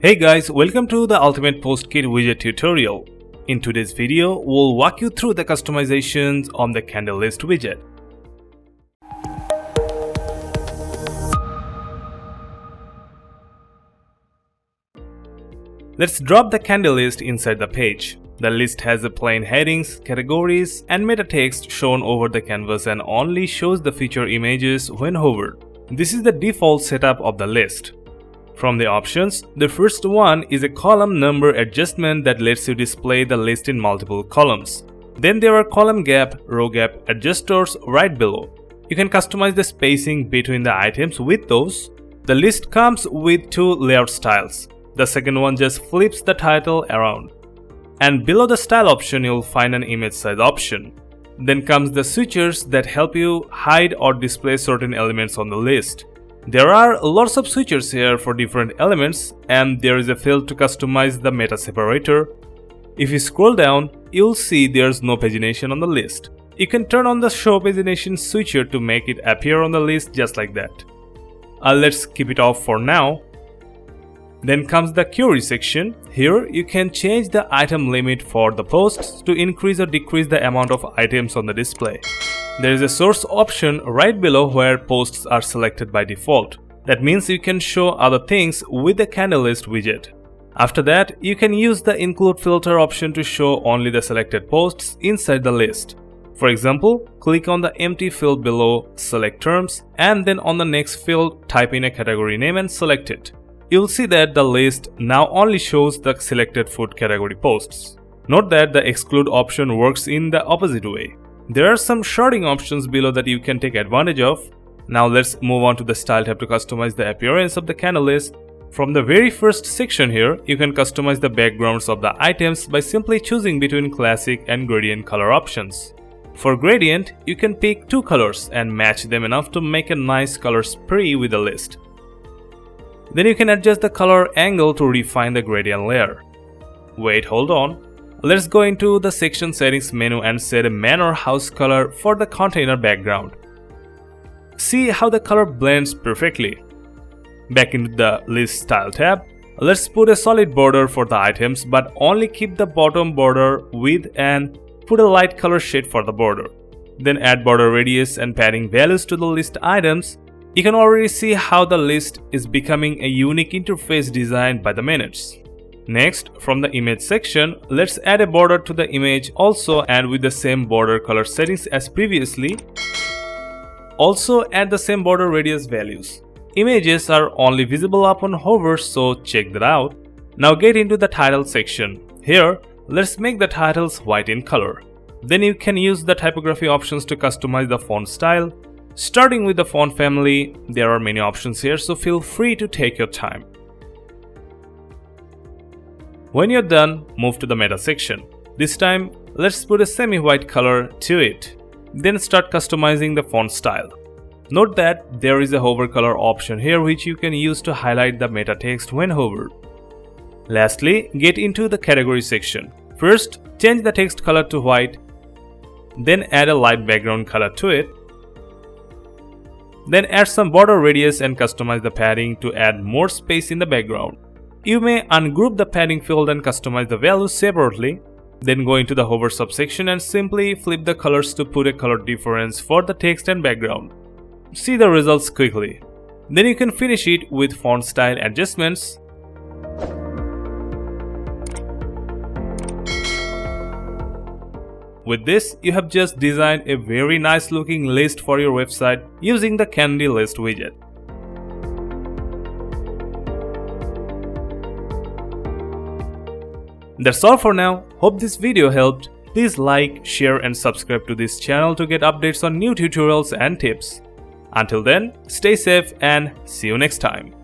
Hey guys, welcome to the Ultimate Post Kit widget tutorial. In today's video, we'll walk you through the customizations on the Candy List widget. Let's drop the Candy List inside the page. The list has the plain headings, categories, and meta text shown over the canvas and only shows the feature images when hovered. This is the default setup of the list. From the options, the first one is a column number adjustment that lets you display the list in multiple columns. Then there are column gap, row gap adjusters right below. You can customize the spacing between the items with those. The list comes with two layout styles. The second one just flips the title around. And below the style option, you'll find an image size option. Then comes the switchers that help you hide or display certain elements on the list. There are lots of switchers here for different elements, and there is a field to customize the meta separator. If you scroll down, you'll see there's no pagination on the list. You can turn on the show pagination switcher to make it appear on the list just like that. Let's keep it off for now. Then comes the query section. Here you can change the item limit for the posts to increase or decrease the amount of items on the display. There is a source option right below where posts are selected by default. That means you can show other things with the Candy List widget. After that, you can use the include filter option to show only the selected posts inside the list. For example, click on the empty field below, select terms, and then on the next field, type in a category name and select it. You'll see that the list now only shows the selected food category posts. Note that the exclude option works in the opposite way. There are some sorting options below that you can take advantage of. Now let's move on to the style tab to customize the appearance of the Candy List. From the very first section here, you can customize the backgrounds of the items by simply choosing between classic and gradient color options. For gradient, you can pick two colors and match them enough to make a nice color spree with the list. Then you can adjust the color angle to refine the gradient layer. Hold on. Let's go into the section settings menu and set a man or house color for the container background. See how the color blends perfectly. Back into the list style tab, let's put a solid border for the items but only keep the bottom border with and put a light color shade for the border. Then add border radius and padding values to the list items. You can already see how the list is becoming a unique interface designed by the minutes. Next, from the image section, let's add a border to the image also and with the same border color settings as previously. Also add the same border radius values. Images are only visible upon hover, so check that out. Now get into the title section. Here, let's make the titles white in color. Then you can use the typography options to customize the font style. Starting with the font family, there are many options here, so feel free to take your time. When you're done, move to the meta section. This time, let's put a semi-white color to it. Then start customizing the font style. Note that there is a hover color option here which you can use to highlight the meta text when hovered. Lastly, get into the category section. First, change the text color to white. Then add a light background color to it. Then add some border radius and customize the padding to add more space in the background. You may ungroup the padding field and customize the values separately. Then go into the hover subsection and simply flip the colors to put a color difference for the text and background. See the results quickly. Then you can finish it with font style adjustments. With this, you have just designed a very nice looking list for your website using the Candy List widget. That's all for now. Hope this video helped. Please like, share and subscribe to this channel to get updates on new tutorials and tips. Until then, stay safe and see you next time.